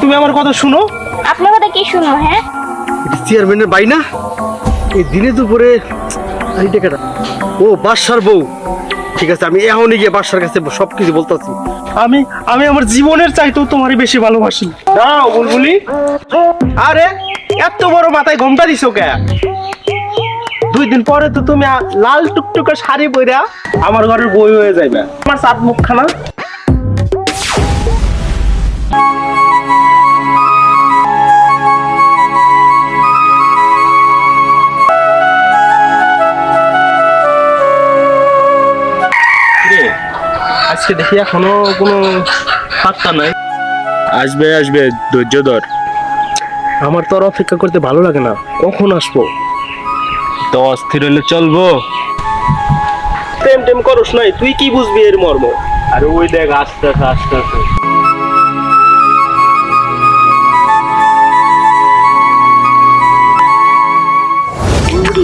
তুমি আমার কথা শুনো। আপনার কথা কি শুনবো? হ্যাঁ, চেয়ারম্যানের বাই না, এই দিনে দুপুরে এই টাকাটা ও বাদশার বউ। ঠিক আছে, আমি এখনই গিয়ে বাদশার কাছে সবকিছু বলতেছি। আমি আমি আমার জীবনের চাইতেও তোমারই বেশি ভালোবাসি। দাও বুলবুলি। আরে এত বড় মাথায় ঘোমটা দিছো কে? 2 দিন পরে তো তুমি লাল টুকটুকে শাড়ি পরে আমার ঘরের বই হয়ে যাইবে। আমার সাত মুখখানা। আজকে দেখি এখনো কোনো পাত্তা নাই। আসবে আসবে, ধৈর্য ধর। আমার তো আর অপেক্ষা করতে ভালো লাগে না, কখন আসবো? তো অস্থির হলে চলবো? টেম টেম করস নাই, তুই কি বুঝবি এর মর্ম? আরে ওই দেখ, আস্তে আস্তে আস্তে আস্তে।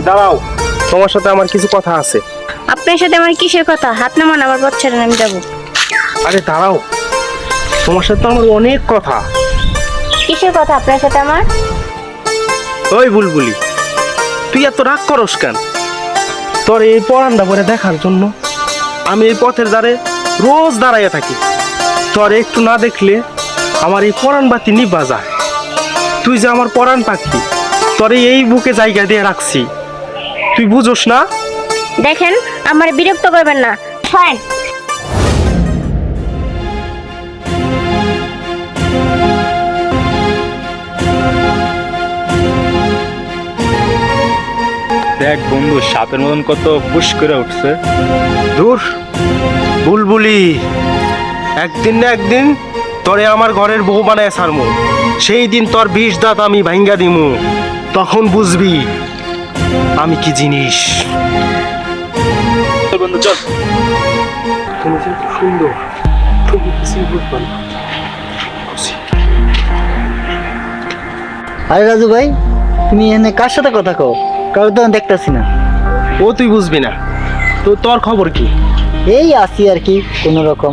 দাঁড়াও, তোমার সাথে আমার কিছু কথা আছে। আপনার সাথে আমার কিসের কথা? হাত নামান, আমার পথ ছেড়ে আমি যাবো। আরে দাঁড়াও, তোমার সাথে তো আমার অনেক কথা। কিসের কথা আপনার সাথে আমার? ওই বুলবুলি, তুই এত রাগ করস কেন? তোর এই পরানটা করে দেখার জন্য আমি এই পথের ধারে রোজ দাঁড়াইয়া থাকি। তোর একটু না দেখলে আমার এই পরাণ বাতি নিভা যায়। তুই যে আমার পরাণ পাখি, তোর এই বুকে জায়গা দিয়ে রাখছি, তুই বুঝোস না? দেখেন, আমার বিরক্ত করবেন না। ফাইন। দেখ বন্ধু, সাপের মতন কত পুশ করে উঠছে। দূর বুলবুলি, একদিন না একদিন তোরে আমার ঘরের বউ বানায় ছাড়মু। সেই দিন তোর 20 দাঁত আমি ভাঙ্গা দিমু, তখন বুঝবি আমি কি জিনিস। চল বন্ধু চল। তুমি যে এত সুন্দর, তুমি কিছুই বুঝবা না। আরে রাজু ভাই, তুমি এখানে কার সাথে কথা কও? কারো তো দেখতেছি না। ও তুই বুঝবি না, তো তোর খবর কি? এই আসি আর কি, কোনো রকম।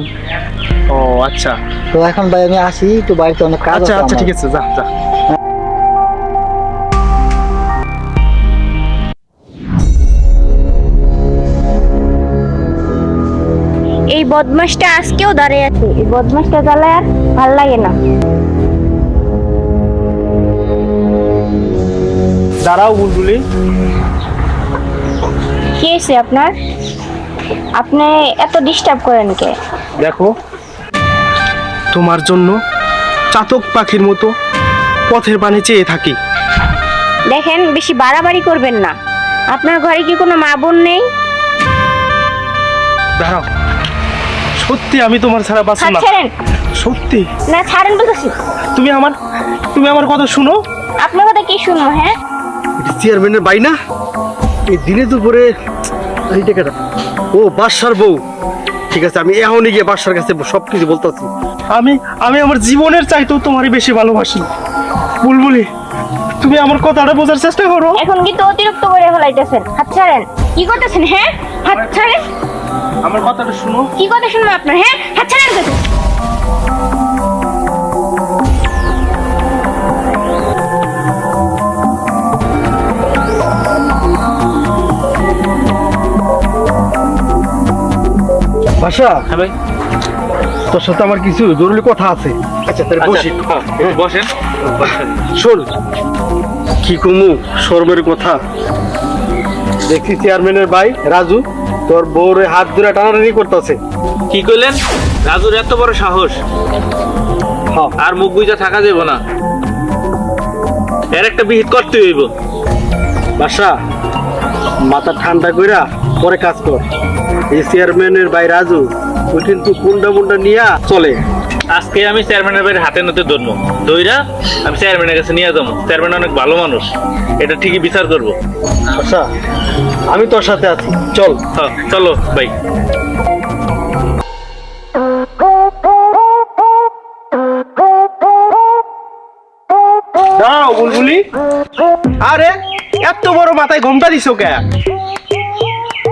ও আচ্ছা তো এখন ভাই আমি আসি, তো বাড়িতে অনেক কাজ আচ্ছা আছে আচ্ছা, আমার। ঠিক আছে, যা যা। এই বদমাসটা আজকেও দাঁড়িয়ে আছে। এই বদমাসটা জ্বালায় আর ভাল লাগে না। দাঁড়াও বুলবুলি। কি হয়েছে আপনার? আপনি এত ডিস্টার্ব করেন কে? দেখো, তোমার জন্য চাতক পাখির মতো পথের পানে চেয়ে থাকি। দেখেন, বেশি বাড়াবাড়ি করবেন না। আপনার ঘরে কি কোনো মা বোন নেই? দাঁড়াও, সত্যি আমি তোমার ছাড়া বাঁচব হাত না। ছাড়েন। সত্যি না, ছাড়েন বলতেছি। তুমি আমার কথা শুনো। আপনার কথা কি শুনবো? হ্যাঁ, চেয়ারম্যানের বাই না, এই দিনে দুপুরে এই টাকাটা ও বাদশার বউ। ঠিক আছে, আমি এখনই গিয়ে বাদশার কাছে সবকিছু বলতেছি। আমি আমি আমার জীবনের চাইতেও তোমারই বেশি ভালোবাসি। বুলবুলি, তুমি আমার কথাটা বোঝার চেষ্টা করো। এখন কিন্তু অতিরিক্ত করে ফেলাইতেছেন। হাত ছাড়েন। কি করতেছেন? হ্যাঁ, হাত ছাড়েন। আমার কথাটা শুনো। কি কথা শুনবো আপনার? হ্যাঁ, হাত ছাড়েন কিন্তু। বাদশা, হ্যাঁ ভাই। তোর সাথে আমার কিছু জরুরি কথা আছে। আচ্ছা তাহলে বসি। বসেন। শোন, কি কমু শর্মের কথা। দেখছি চেয়ারম্যানের ভাই রাজু তোর বউর হাত ধরে টানাটানি করতেছে। কি কইলেন? রাজুর এত বড় সাহস! হ্যাঁ। আর মুখ বুঝা থাকা যাব না, এর একটা বিহিত করতে হইব। বাদশা, মাথা ঠান্ডা কইরা পরে কাজ কর। এই চেয়ারম্যানের ভাই রাজু ওই কিন্তু কুন্ডা মুন্ডা নিয়া চলে। আজকে আমি চেয়ারম্যানের বাইরে হাতে নাতে ধরবো, দইরা আমি চেয়ারম্যানের কাছে নিয়ে যাবো। চেয়ারম্যান অনেক ভালো মানুষ, এটা ঠিকই বিচার করবো। বাদশা, আমি তোর সাথে আছি, চল। হ্যাঁ চলো ভাই। দাঁড়াও বুলবুলি। আরে এত বড় মাথায় ঘোমটা দিছো কে?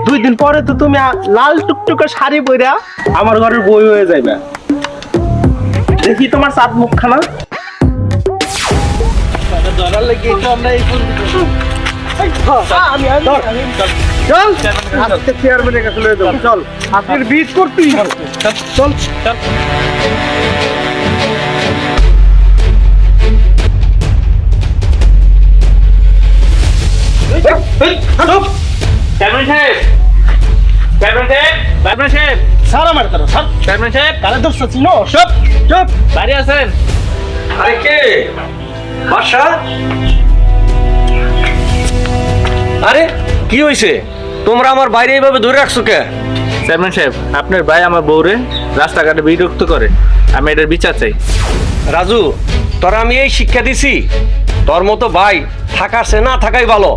2 দিন পরে তো তুমি লাল টুকটুকে শাড়ি পরে আমার ঘরের বই হয়ে যাইবে। দেখি তোমার সাত মুখখানা। ধরার লেগে তো আমরা এই চল আজকে চেয়ারম্যানের কাছে লয়ে যাবো চল আপনার বীজ করতেই হবে। চল চল চেয়ারম্যান সাহেব চেয়ারম্যান সাহেব চেয়ারম্যান সাহেব সারা মার তারা সব চেয়ারম্যান সাহেব কারে দোষ চিনো সব চুপ বাড়ি আছেন? আরে কে বাসা? আরে কি হয়েছে? তোমরা আমার বাইরে এইভাবে ধরে রাখছো কে? চেয়ারম্যান সাহেব আপনার ভাই আমার বউরে রাস্তাঘাটে বিরক্ত করে, আমি এটার বিচার চাই। রাজু, তোরা আমি এই শিক্ষা দিছি, তোর মতো ভাই থাকাছে না থাকাই ভালো।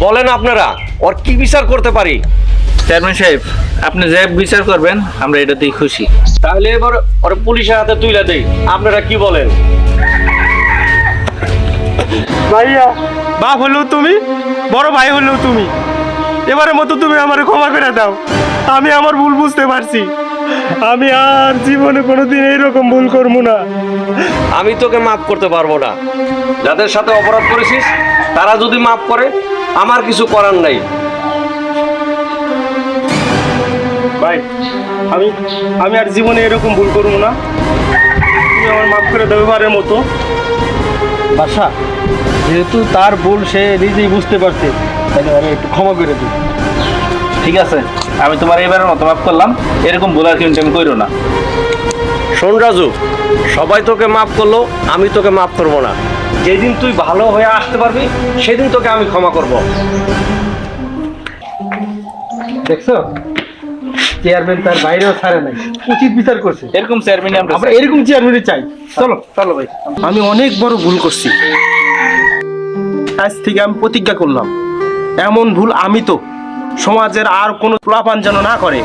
বলেন আপনারা ওর কি বিচার করতে পারি? চেয়ারম্যান সাহেব আপনি যে বিচার করবেন আমরা এটাতেই খুশি। তাহলে এবার ওর পুলিশের হাতে তুইলা দেই, আপনারা কি বলেন? ভাইয়া বাপ হলেও তুমি, বড় ভাই হলেও তুমি, এবারের মতো তুমি আমার ক্ষমা করে দাও। আমি আমার ভুল বুঝতে পারছি, আমি আর জীবনে কোনোদিন এইরকম ভুল করবো না। আমি তোকে মাফ করতে পারবো না। যাদের সাথে অপরাধ করেছিস তারা যদি মাফ করে আমার কিছু করার নাই। ভাই আমি আমি আর জীবনে এরকম ভুল করবো না, তুমি আমার মাফ করে দাও এবারের মতো। বাসা যেহেতু তার ভুল সে নিজেই বুঝতে পারছে, তাহলে আমি একটু ক্ষমা করে দিই। ঠিক আছে, আমি তোমার এবারের মতো মাফ করলাম, এরকম ভুল আর কিন্তু আমি করো না। শোন রাজু, সবাই তোকে মাফ করলো, আমি তোকে মাফ করবো না। যেদিন তুই ভালো হয়ে আসতে পারবি সেদিন তোকে আমি ক্ষমা করব। দেখছো চেয়ারম্যান তার বাইরেও ছাড়ে নাই, উচিত বিচার করছে। এরকম চেয়ারম্যান আমরা আমরা এরকম চেয়ারম্যানই চাই। চলো চলো ভাই, আমি অনেক বড় ভুল করছি, আজ থেকে আমি প্রতিজ্ঞা করলাম এমন ভুল আমি তো সমাজের আর কোনো প্লাপান যেন না করে।